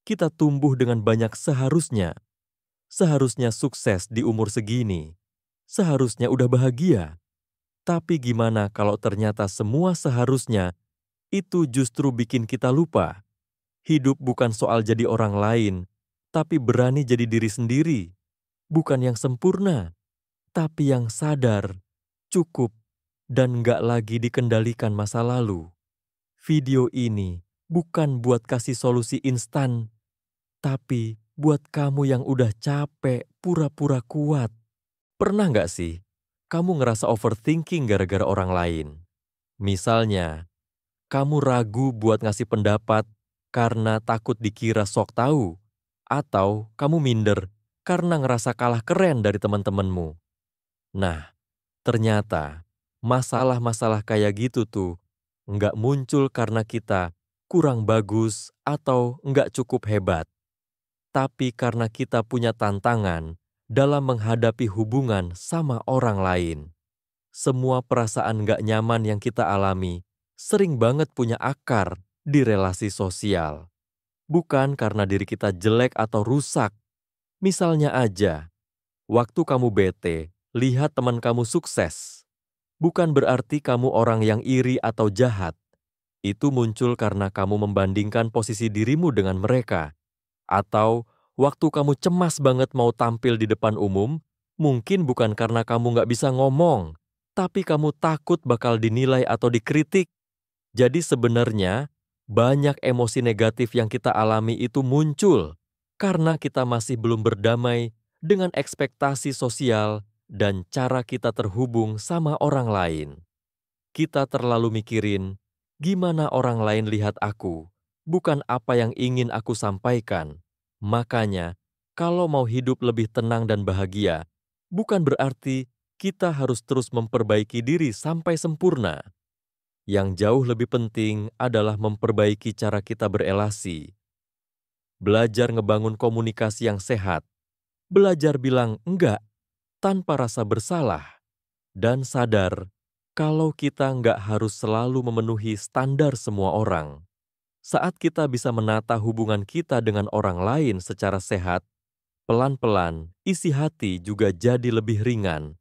Kita tumbuh dengan banyak seharusnya. Seharusnya sukses di umur segini. Seharusnya udah bahagia. Tapi gimana kalau ternyata semua seharusnya itu justru bikin kita lupa? Hidup bukan soal jadi orang lain, tapi berani jadi diri sendiri. Bukan yang sempurna, tapi yang sadar, cukup, dan nggak lagi dikendalikan masa lalu. Video ini bukan buat kasih solusi instan, tapi buat kamu yang udah capek pura-pura kuat. Pernah nggak sih kamu ngerasa overthinking gara-gara orang lain? Misalnya, kamu ragu buat ngasih pendapat karena takut dikira sok tahu, atau kamu minder karena ngerasa kalah keren dari teman-temanmu. Nah, ternyata masalah-masalah kayak gitu tuh nggak muncul karena kita kurang bagus atau nggak cukup hebat, tapi karena kita punya tantangan dalam menghadapi hubungan sama orang lain. Semua perasaan nggak nyaman yang kita alami sering banget punya akar di relasi sosial. Bukan karena diri kita jelek atau rusak. Misalnya aja, waktu kamu bete, lihat teman kamu sukses. Bukan berarti kamu orang yang iri atau jahat. Itu muncul karena kamu membandingkan posisi dirimu dengan mereka. Atau waktu kamu cemas banget mau tampil di depan umum, mungkin bukan karena kamu nggak bisa ngomong, tapi kamu takut bakal dinilai atau dikritik. Jadi sebenarnya, banyak emosi negatif yang kita alami itu muncul karena kita masih belum berdamai dengan ekspektasi sosial dan cara kita terhubung sama orang lain. Kita terlalu mikirin, gimana orang lain lihat aku, bukan apa yang ingin aku sampaikan. Makanya, kalau mau hidup lebih tenang dan bahagia, bukan berarti kita harus terus memperbaiki diri sampai sempurna. Yang jauh lebih penting adalah memperbaiki cara kita berelasi. Belajar ngebangun komunikasi yang sehat. Belajar bilang enggak tanpa rasa bersalah. Dan sadar kalau kita nggak harus selalu memenuhi standar semua orang. Saat kita bisa menata hubungan kita dengan orang lain secara sehat, pelan-pelan isi hati juga jadi lebih ringan.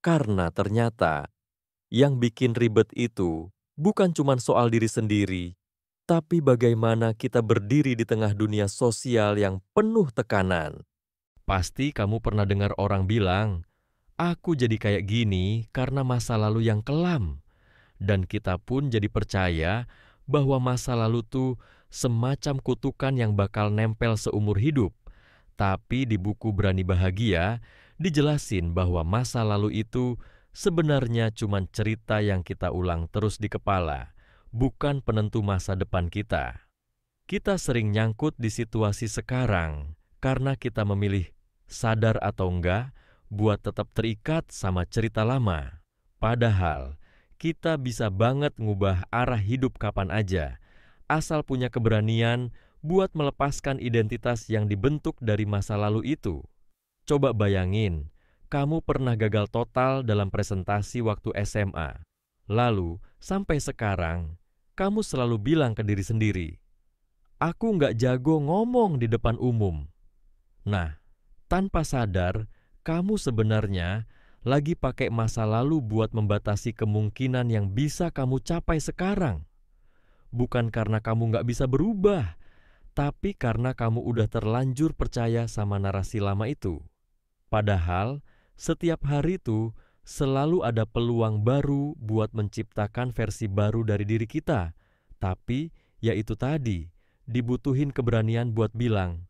Karena ternyata yang bikin ribet itu bukan cuma soal diri sendiri, tapi bagaimana kita berdiri di tengah dunia sosial yang penuh tekanan. Pasti kamu pernah dengar orang bilang, "Aku jadi kayak gini karena masa lalu yang kelam." Dan kita pun jadi percaya bahwa masa lalu tuh semacam kutukan yang bakal nempel seumur hidup. Tapi di buku Berani Bahagia, dijelasin bahwa masa lalu itu sebenarnya cuma cerita yang kita ulang terus di kepala, bukan penentu masa depan kita. Kita sering nyangkut di situasi sekarang karena kita memilih sadar atau enggak buat tetap terikat sama cerita lama. Padahal kita bisa banget ngubah arah hidup kapan aja, asal punya keberanian buat melepaskan identitas yang dibentuk dari masa lalu itu. Coba bayangin, kamu pernah gagal total dalam presentasi waktu SMA. Lalu, sampai sekarang, kamu selalu bilang ke diri sendiri, "Aku nggak jago ngomong di depan umum." Nah, tanpa sadar, kamu sebenarnya lagi pakai masa lalu buat membatasi kemungkinan yang bisa kamu capai sekarang. Bukan karena kamu nggak bisa berubah, tapi karena kamu udah terlanjur percaya sama narasi lama itu. Padahal, setiap hari itu selalu ada peluang baru buat menciptakan versi baru dari diri kita. Tapi, ya itu tadi, dibutuhin keberanian buat bilang,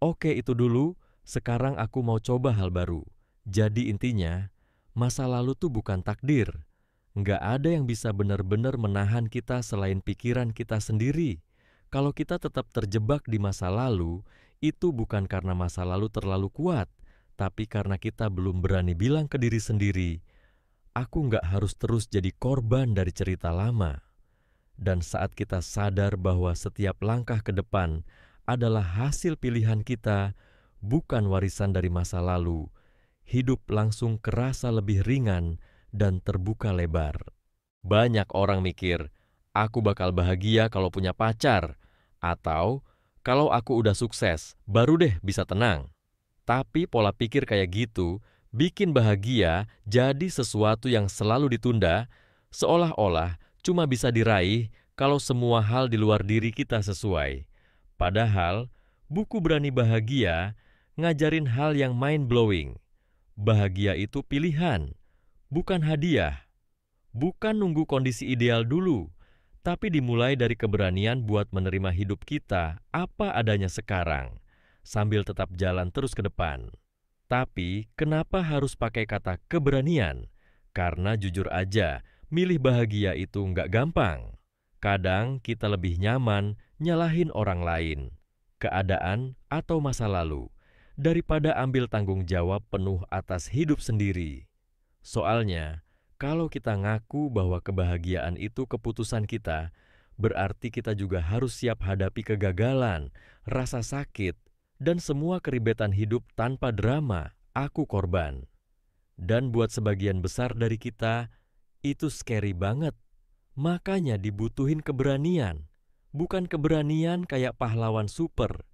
"Oke itu dulu, sekarang aku mau coba hal baru." Jadi intinya, masa lalu tuh bukan takdir. Nggak ada yang bisa benar-benar menahan kita selain pikiran kita sendiri. Kalau kita tetap terjebak di masa lalu, itu bukan karena masa lalu terlalu kuat, tapi karena kita belum berani bilang ke diri sendiri, "Aku nggak harus terus jadi korban dari cerita lama." Dan saat kita sadar bahwa setiap langkah ke depan adalah hasil pilihan kita, bukan warisan dari masa lalu, hidup langsung kerasa lebih ringan dan terbuka lebar. Banyak orang mikir, "Aku bakal bahagia kalau punya pacar," atau Kalau aku udah sukses, baru deh bisa tenang. Tapi pola pikir kayak gitu bikin bahagia jadi sesuatu yang selalu ditunda, seolah-olah cuma bisa diraih kalau semua hal di luar diri kita sesuai. Padahal, buku Berani Bahagia ngajarin hal yang mind-blowing. Bahagia itu pilihan, bukan hadiah. Bukan nunggu kondisi ideal dulu, tapi dimulai dari keberanian buat menerima hidup kita apa adanya sekarang, sambil tetap jalan terus ke depan. Tapi, kenapa harus pakai kata keberanian? Karena jujur aja, milih bahagia itu nggak gampang. Kadang kita lebih nyaman nyalahin orang lain, keadaan, atau masa lalu, daripada ambil tanggung jawab penuh atas hidup sendiri. Soalnya, kalau kita ngaku bahwa kebahagiaan itu keputusan kita, berarti kita juga harus siap hadapi kegagalan, rasa sakit, dan semua keribetan hidup tanpa drama, aku korban. Dan buat sebagian besar dari kita, itu scary banget. Makanya dibutuhin keberanian. Bukan keberanian kayak pahlawan super,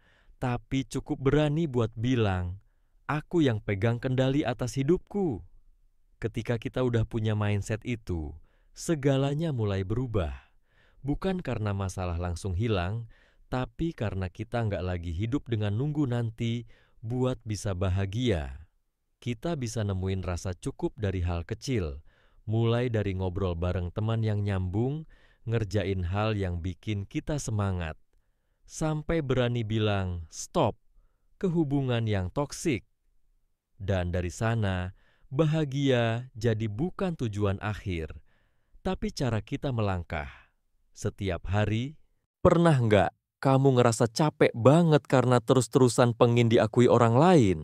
tapi cukup berani buat bilang, aku yang pegang kendali atas hidupku. Ketika kita udah punya mindset itu, segalanya mulai berubah. Bukan karena masalah langsung hilang, tapi karena kita nggak lagi hidup dengan nunggu nanti buat bisa bahagia. Kita bisa nemuin rasa cukup dari hal kecil, mulai dari ngobrol bareng teman yang nyambung, ngerjain hal yang bikin kita semangat, sampai berani bilang stop ke hubungan yang toksik. Dan dari sana, bahagia jadi bukan tujuan akhir, tapi cara kita melangkah. Setiap hari, pernah nggak kamu ngerasa capek banget karena terus-terusan pengen diakui orang lain?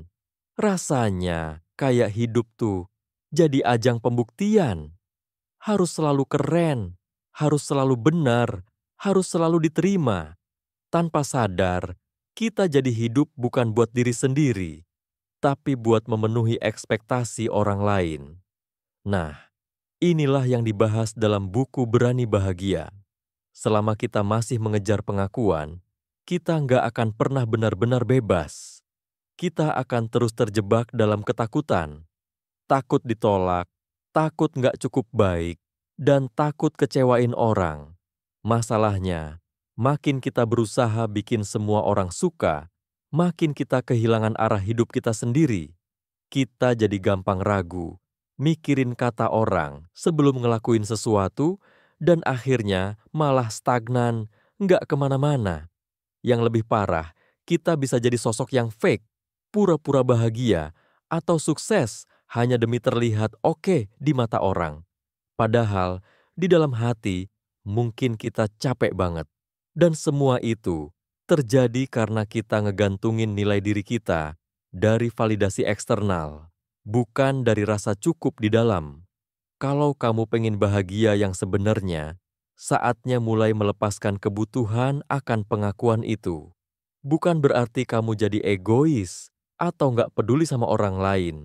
Rasanya kayak hidup tuh jadi ajang pembuktian. Harus selalu keren, harus selalu benar, harus selalu diterima. Tanpa sadar, kita jadi hidup bukan buat diri sendiri, tapi buat memenuhi ekspektasi orang lain. Nah, inilah yang dibahas dalam buku Berani Bahagia. Selama kita masih mengejar pengakuan, kita nggak akan pernah benar-benar bebas. Kita akan terus terjebak dalam ketakutan. Takut ditolak, takut nggak cukup baik, dan takut kecewain orang. Masalahnya, makin kita berusaha bikin semua orang suka, makin kita kehilangan arah hidup kita sendiri. Kita jadi gampang ragu, mikirin kata orang sebelum ngelakuin sesuatu, dan akhirnya malah stagnan, nggak kemana-mana. Yang lebih parah, kita bisa jadi sosok yang fake, pura-pura bahagia, atau sukses hanya demi terlihat oke di mata orang. Padahal, di dalam hati, mungkin kita capek banget. Dan semua itu terjadi karena kita ngegantungin nilai diri kita dari validasi eksternal, bukan dari rasa cukup di dalam. Kalau kamu pengen bahagia yang sebenarnya, saatnya mulai melepaskan kebutuhan akan pengakuan itu. Bukan berarti kamu jadi egois atau nggak peduli sama orang lain,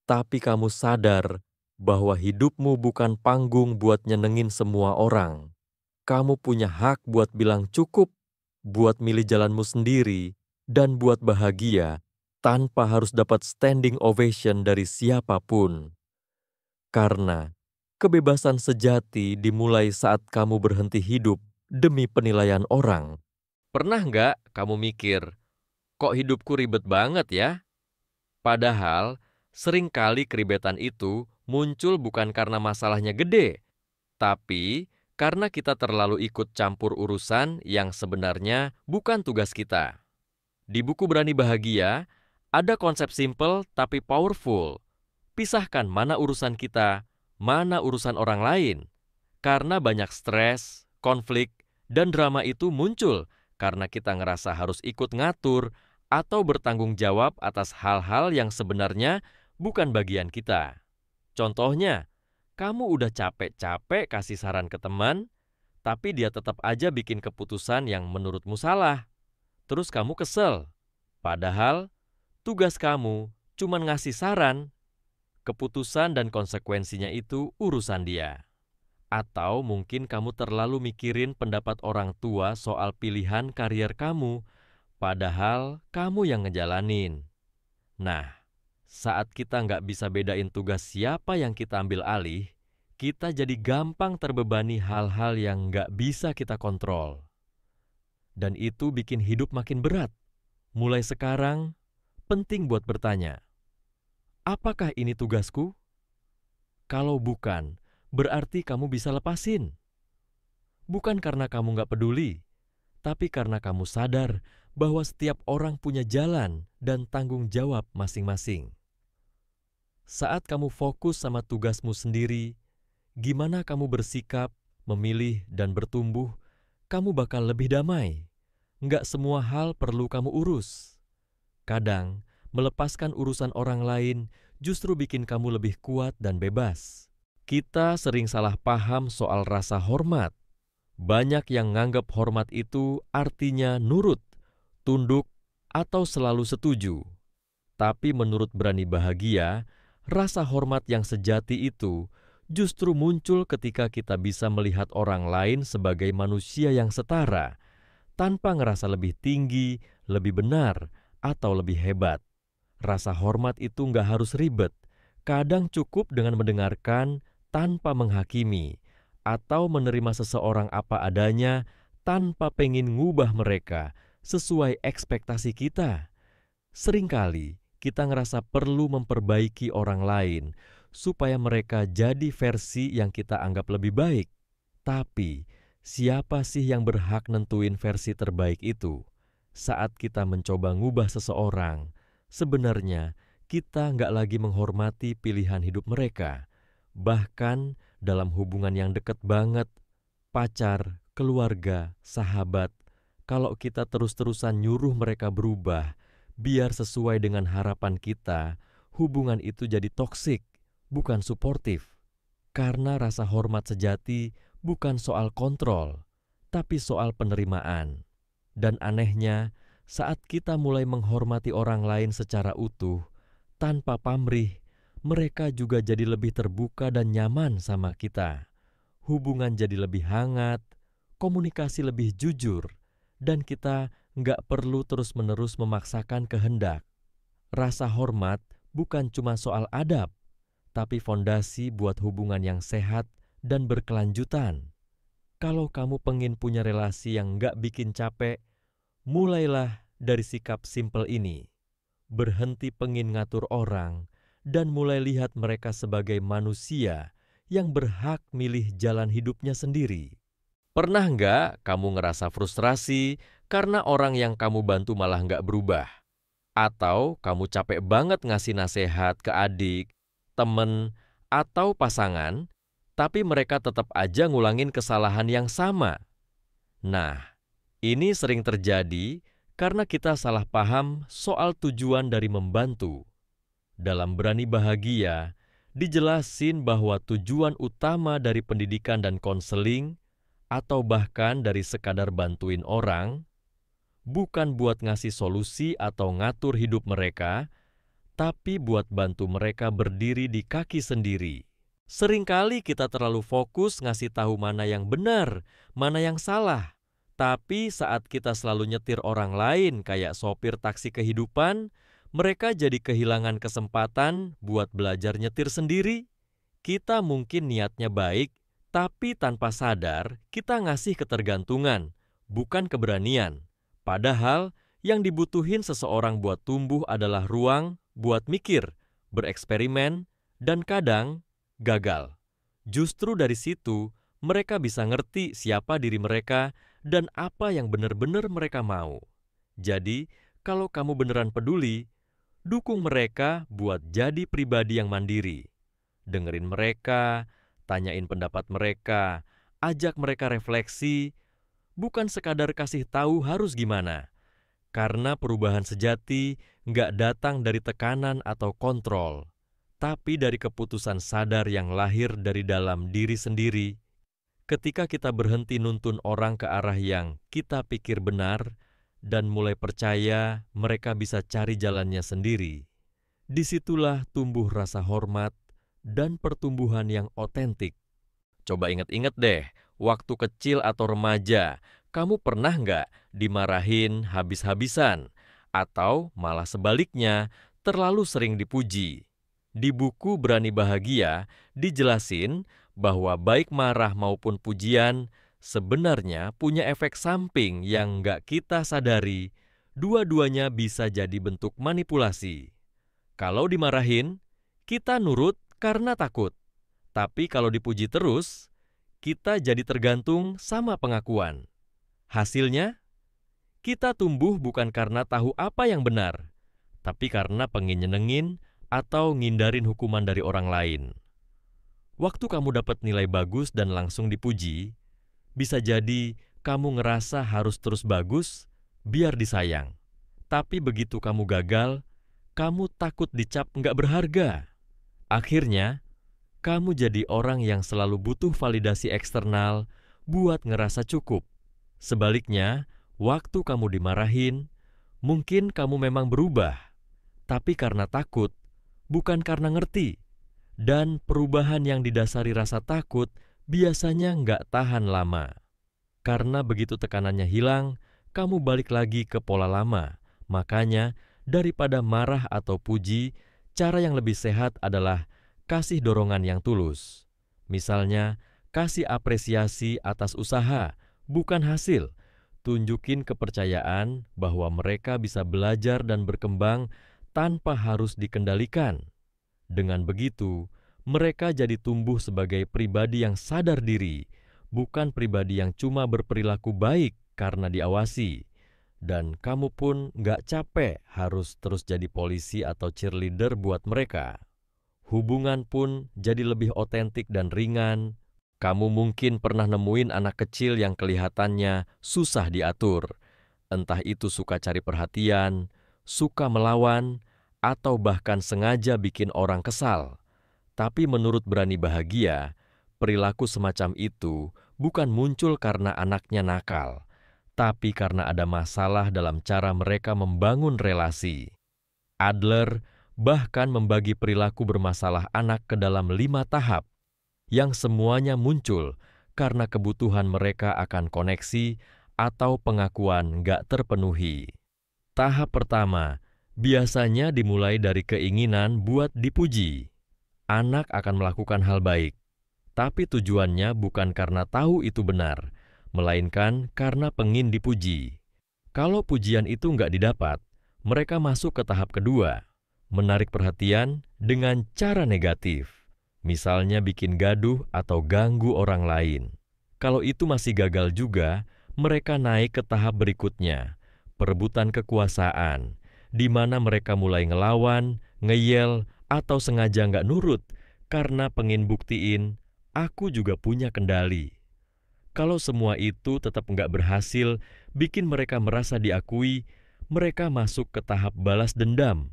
tapi kamu sadar bahwa hidupmu bukan panggung buat nyenengin semua orang. Kamu punya hak buat bilang cukup, buat milih jalanmu sendiri, dan buat bahagia tanpa harus dapat standing ovation dari siapapun. Karena kebebasan sejati dimulai saat kamu berhenti hidup demi penilaian orang. Pernah nggak kamu mikir, kok hidupku ribet banget ya? Padahal, seringkali keribetan itu muncul bukan karena masalahnya gede, tapi karena kita terlalu ikut campur urusan yang sebenarnya bukan tugas kita. Di buku Berani Bahagia, ada konsep simple tapi powerful. Pisahkan mana urusan kita, mana urusan orang lain. Karena banyak stres, konflik, dan drama itu muncul karena kita ngerasa harus ikut ngatur atau bertanggung jawab atas hal-hal yang sebenarnya bukan bagian kita. Contohnya, kamu udah capek-capek kasih saran ke teman, tapi dia tetap aja bikin keputusan yang menurutmu salah. Terus kamu kesel. Padahal, tugas kamu cuma ngasih saran. Keputusan dan konsekuensinya itu urusan dia. Atau mungkin kamu terlalu mikirin pendapat orang tua soal pilihan karier kamu, padahal kamu yang ngejalanin. Nah, saat kita nggak bisa bedain tugas siapa yang kita ambil alih, kita jadi gampang terbebani hal-hal yang nggak bisa kita kontrol. Dan itu bikin hidup makin berat. Mulai sekarang, penting buat bertanya, apakah ini tugasku? Kalau bukan, berarti kamu bisa lepasin. Bukan karena kamu nggak peduli, tapi karena kamu sadar bahwa setiap orang punya jalan dan tanggung jawab masing-masing. Saat kamu fokus sama tugasmu sendiri, gimana kamu bersikap, memilih, dan bertumbuh, kamu bakal lebih damai. Nggak semua hal perlu kamu urus. Kadang, melepaskan urusan orang lain justru bikin kamu lebih kuat dan bebas. Kita sering salah paham soal rasa hormat. Banyak yang nganggap hormat itu artinya nurut, tunduk, atau selalu setuju. Tapi menurut Berani Bahagia, rasa hormat yang sejati itu justru muncul ketika kita bisa melihat orang lain sebagai manusia yang setara, tanpa ngerasa lebih tinggi, lebih benar, atau lebih hebat. Rasa hormat itu nggak harus ribet. Kadang cukup dengan mendengarkan tanpa menghakimi, atau menerima seseorang apa adanya tanpa pengen ngubah mereka sesuai ekspektasi kita. Seringkali kita ngerasa perlu memperbaiki orang lain supaya mereka jadi versi yang kita anggap lebih baik. Tapi, siapa sih yang berhak nentuin versi terbaik itu? Saat kita mencoba ngubah seseorang, sebenarnya kita nggak lagi menghormati pilihan hidup mereka. Bahkan dalam hubungan yang dekat banget, pacar, keluarga, sahabat, kalau kita terus-terusan nyuruh mereka berubah, biar sesuai dengan harapan kita, hubungan itu jadi toksik, bukan suportif. Karena rasa hormat sejati bukan soal kontrol, tapi soal penerimaan. Dan anehnya, saat kita mulai menghormati orang lain secara utuh, tanpa pamrih, mereka juga jadi lebih terbuka dan nyaman sama kita. Hubungan jadi lebih hangat, komunikasi lebih jujur, dan kita nggak perlu terus-menerus memaksakan kehendak. Rasa hormat bukan cuma soal adab, tapi fondasi buat hubungan yang sehat dan berkelanjutan. Kalau kamu pengen punya relasi yang nggak bikin capek, mulailah dari sikap simpel ini. Berhenti pengen ngatur orang, dan mulai lihat mereka sebagai manusia yang berhak milih jalan hidupnya sendiri. Pernah nggak kamu ngerasa frustrasi karena orang yang kamu bantu malah nggak berubah? Atau kamu capek banget ngasih nasihat ke adik, temen, atau pasangan, tapi mereka tetap aja ngulangin kesalahan yang sama? Nah, ini sering terjadi karena kita salah paham soal tujuan dari membantu. Dalam Berani Bahagia, dijelasin bahwa tujuan utama dari pendidikan dan konseling, atau bahkan dari sekadar bantuin orang, bukan buat ngasih solusi atau ngatur hidup mereka, tapi buat bantu mereka berdiri di kaki sendiri. Seringkali kita terlalu fokus ngasih tahu mana yang benar, mana yang salah. Tapi saat kita selalu nyetir orang lain kayak sopir taksi kehidupan, mereka jadi kehilangan kesempatan buat belajar nyetir sendiri. Kita mungkin niatnya baik, tapi tanpa sadar kita ngasih ketergantungan, bukan keberanian. Padahal yang dibutuhin seseorang buat tumbuh adalah ruang buat mikir, bereksperimen, dan kadang gagal. Justru dari situ, mereka bisa ngerti siapa diri mereka dan apa yang benar-benar mereka mau. Jadi, kalau kamu beneran peduli, dukung mereka buat jadi pribadi yang mandiri. Dengerin mereka, tanyain pendapat mereka, ajak mereka refleksi, bukan sekadar kasih tahu harus gimana. Karena perubahan sejati nggak datang dari tekanan atau kontrol, tapi dari keputusan sadar yang lahir dari dalam diri sendiri. Ketika kita berhenti nuntun orang ke arah yang kita pikir benar dan mulai percaya mereka bisa cari jalannya sendiri, disitulah tumbuh rasa hormat dan pertumbuhan yang otentik. Coba ingat-ingat deh, waktu kecil atau remaja, kamu pernah nggak dimarahin habis-habisan? Atau malah sebaliknya, terlalu sering dipuji? Di buku Berani Bahagia, dijelasin bahwa baik marah maupun pujian sebenarnya punya efek samping yang nggak kita sadari. Dua-duanya bisa jadi bentuk manipulasi. Kalau dimarahin, kita nurut karena takut. Tapi kalau dipuji terus, kita jadi tergantung sama pengakuan. Hasilnya, kita tumbuh bukan karena tahu apa yang benar, tapi karena pengen nyenengin atau ngindarin hukuman dari orang lain. Waktu kamu dapat nilai bagus dan langsung dipuji, bisa jadi kamu ngerasa harus terus bagus biar disayang. Tapi begitu kamu gagal, kamu takut dicap nggak berharga. Akhirnya, kamu jadi orang yang selalu butuh validasi eksternal buat ngerasa cukup. Sebaliknya, waktu kamu dimarahin, mungkin kamu memang berubah, tapi karena takut, bukan karena ngerti. Dan perubahan yang didasari rasa takut biasanya nggak tahan lama. Karena begitu tekanannya hilang, kamu balik lagi ke pola lama. Makanya, daripada marah atau puji, cara yang lebih sehat adalah kasih dorongan yang tulus. Misalnya, kasih apresiasi atas usaha, bukan hasil. Tunjukin kepercayaan bahwa mereka bisa belajar dan berkembang tanpa harus dikendalikan. Dengan begitu, mereka jadi tumbuh sebagai pribadi yang sadar diri, bukan pribadi yang cuma berperilaku baik karena diawasi. Dan kamu pun nggak capek harus terus jadi polisi atau cheerleader buat mereka. Hubungan pun jadi lebih otentik dan ringan. Kamu mungkin pernah nemuin anak kecil yang kelihatannya susah diatur. Entah itu suka cari perhatian, suka melawan, atau bahkan sengaja bikin orang kesal. Tapi menurut Berani Bahagia, perilaku semacam itu bukan muncul karena anaknya nakal, tapi karena ada masalah dalam cara mereka membangun relasi. Adler bahkan membagi perilaku bermasalah anak ke dalam 5 tahap, yang semuanya muncul karena kebutuhan mereka akan koneksi atau pengakuan nggak terpenuhi. Tahap pertama biasanya dimulai dari keinginan buat dipuji. Anak akan melakukan hal baik, tapi tujuannya bukan karena tahu itu benar, melainkan karena pengin dipuji. Kalau pujian itu nggak didapat, mereka masuk ke tahap kedua, menarik perhatian dengan cara negatif. Misalnya bikin gaduh atau ganggu orang lain. Kalau itu masih gagal juga, mereka naik ke tahap berikutnya, perebutan kekuasaan, di mana mereka mulai ngelawan, ngeyel, atau sengaja nggak nurut karena pengen buktiin, aku juga punya kendali. Kalau semua itu tetap nggak berhasil, bikin mereka merasa diakui, mereka masuk ke tahap balas dendam.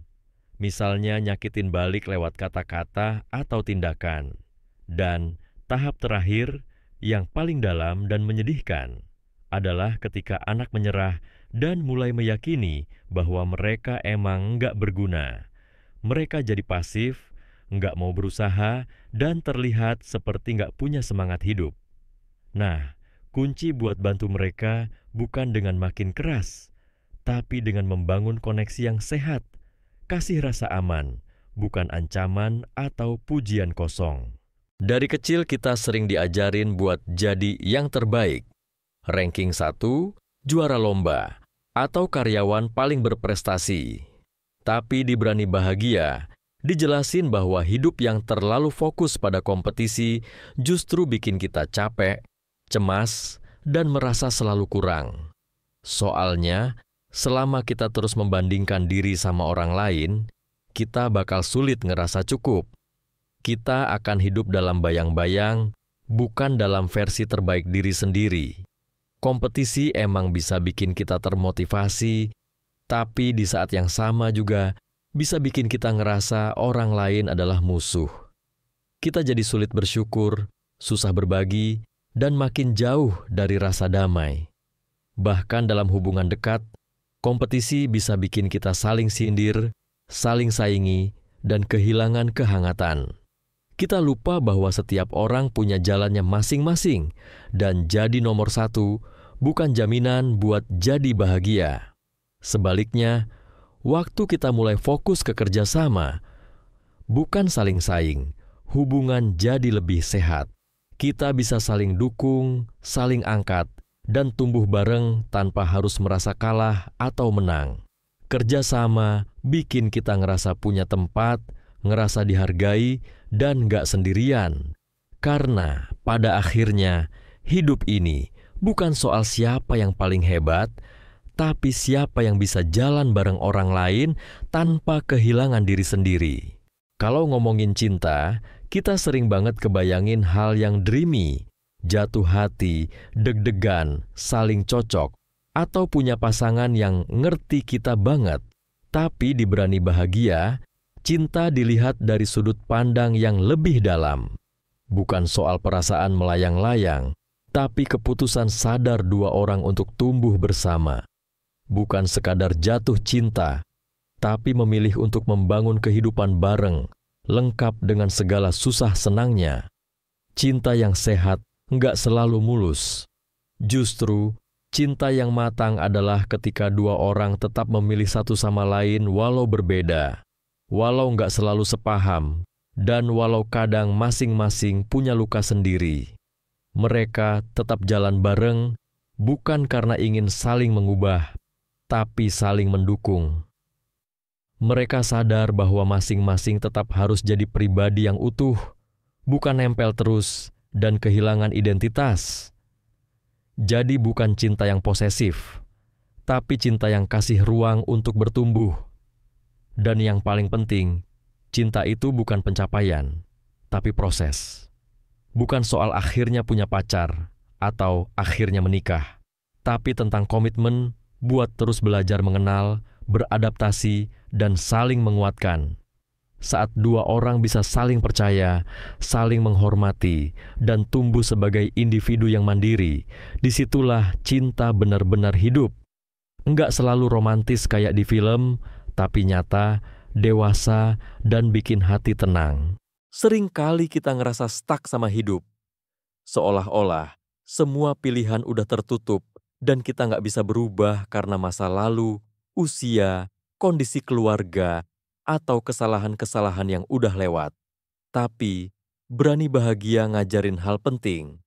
Misalnya nyakitin balik lewat kata-kata atau tindakan. Dan tahap terakhir, yang paling dalam dan menyedihkan, adalah ketika anak menyerah dan mulai meyakini bahwa mereka emang nggak berguna. Mereka jadi pasif, nggak mau berusaha, dan terlihat seperti nggak punya semangat hidup. Nah, kunci buat bantu mereka bukan dengan makin keras, tapi dengan membangun koneksi yang sehat. Kasih rasa aman, bukan ancaman atau pujian kosong. Dari kecil kita sering diajarin buat jadi yang terbaik. Ranking 1, juara lomba, atau karyawan paling berprestasi. Tapi di Berani Bahagia, dijelasin bahwa hidup yang terlalu fokus pada kompetisi justru bikin kita capek, cemas, dan merasa selalu kurang. Soalnya, selama kita terus membandingkan diri sama orang lain, kita bakal sulit ngerasa cukup. Kita akan hidup dalam bayang-bayang, bukan dalam versi terbaik diri sendiri. Kompetisi emang bisa bikin kita termotivasi, tapi di saat yang sama juga bisa bikin kita ngerasa orang lain adalah musuh. Kita jadi sulit bersyukur, susah berbagi, dan makin jauh dari rasa damai. Bahkan dalam hubungan dekat, kompetisi bisa bikin kita saling sindir, saling saingi, dan kehilangan kehangatan. Kita lupa bahwa setiap orang punya jalannya masing-masing, dan jadi nomor 1 bukan jaminan buat jadi bahagia. Sebaliknya, waktu kita mulai fokus ke kerjasama, bukan saling saing, hubungan jadi lebih sehat. Kita bisa saling dukung, saling angkat, dan tumbuh bareng tanpa harus merasa kalah atau menang. Kerjasama bikin kita ngerasa punya tempat, ngerasa dihargai, dan gak sendirian. Karena pada akhirnya, hidup ini bukan soal siapa yang paling hebat, tapi siapa yang bisa jalan bareng orang lain tanpa kehilangan diri sendiri. Kalau ngomongin cinta, kita sering banget kebayangin hal yang dreamy, jatuh hati, deg-degan, saling cocok, atau punya pasangan yang ngerti kita banget. Tapi di Berani Bahagia, cinta dilihat dari sudut pandang yang lebih dalam. Bukan soal perasaan melayang-layang, tapi keputusan sadar dua orang untuk tumbuh bersama. Bukan sekadar jatuh cinta, tapi memilih untuk membangun kehidupan bareng, lengkap dengan segala susah senangnya. Cinta yang sehat nggak selalu mulus. Justru, cinta yang matang adalah ketika dua orang tetap memilih satu sama lain walau berbeda, walau nggak selalu sepaham, dan walau kadang masing-masing punya luka sendiri. Mereka tetap jalan bareng, bukan karena ingin saling mengubah, tapi saling mendukung. Mereka sadar bahwa masing-masing tetap harus jadi pribadi yang utuh, bukan nempel terus dan kehilangan identitas. Jadi bukan cinta yang posesif, tapi cinta yang kasih ruang untuk bertumbuh. Dan yang paling penting, cinta itu bukan pencapaian, tapi proses. Bukan soal akhirnya punya pacar atau akhirnya menikah, tapi tentang komitmen buat terus belajar mengenal, beradaptasi, dan saling menguatkan. Saat dua orang bisa saling percaya, saling menghormati, dan tumbuh sebagai individu yang mandiri, disitulah cinta benar-benar hidup. Enggak selalu romantis kayak di film, tapi nyata, dewasa, dan bikin hati tenang. Seringkali kita ngerasa stuck sama hidup. Seolah-olah semua pilihan udah tertutup dan kita nggak bisa berubah karena masa lalu, usia, kondisi keluarga, atau kesalahan-kesalahan yang udah lewat. Tapi, Berani Bahagia ngajarin hal penting.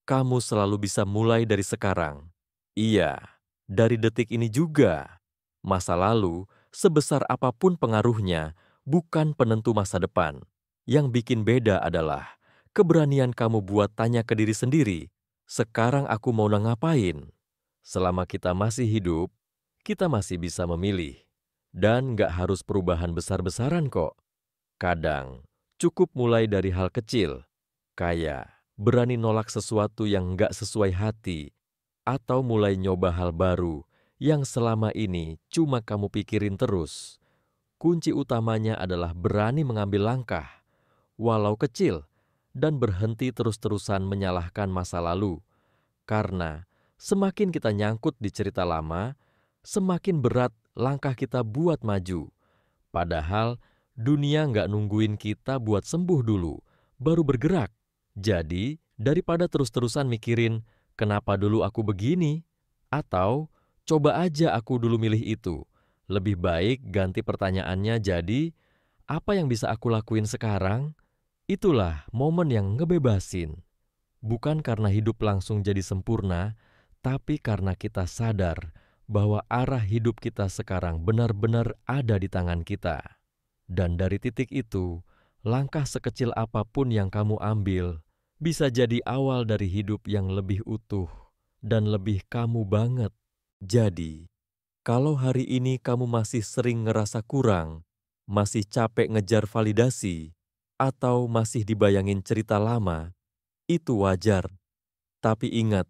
Kamu selalu bisa mulai dari sekarang. Iya, dari detik ini juga. Masa lalu, sebesar apapun pengaruhnya, bukan penentu masa depan. Yang bikin beda adalah keberanian kamu buat tanya ke diri sendiri, sekarang aku mau ngapain? Selama kita masih hidup, kita masih bisa memilih. Dan nggak harus perubahan besar-besaran kok. Kadang, cukup mulai dari hal kecil, kayak berani nolak sesuatu yang nggak sesuai hati, atau mulai nyoba hal baru yang selama ini cuma kamu pikirin terus. Kunci utamanya adalah berani mengambil langkah, walau kecil, dan berhenti terus-terusan menyalahkan masa lalu. Karena semakin kita nyangkut di cerita lama, semakin berat langkah kita buat maju. Padahal dunia nggak nungguin kita buat sembuh dulu, baru bergerak. Jadi, daripada terus-terusan mikirin, kenapa dulu aku begini? Atau, coba aja aku dulu milih itu. Lebih baik ganti pertanyaannya jadi, apa yang bisa aku lakuin sekarang? Itulah momen yang ngebebasin. Bukan karena hidup langsung jadi sempurna, tapi karena kita sadar bahwa arah hidup kita sekarang benar-benar ada di tangan kita. Dan dari titik itu, langkah sekecil apapun yang kamu ambil bisa jadi awal dari hidup yang lebih utuh dan lebih kamu banget. Jadi, kalau hari ini kamu masih sering ngerasa kurang, masih capek ngejar validasi, atau masih dibayangin cerita lama, itu wajar. Tapi ingat,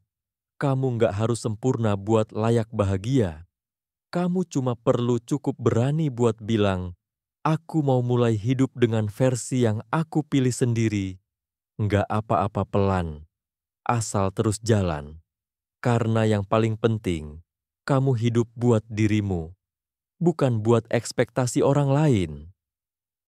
kamu nggak harus sempurna buat layak bahagia. Kamu cuma perlu cukup berani buat bilang, aku mau mulai hidup dengan versi yang aku pilih sendiri. Nggak apa-apa pelan, asal terus jalan. Karena yang paling penting, kamu hidup buat dirimu, bukan buat ekspektasi orang lain.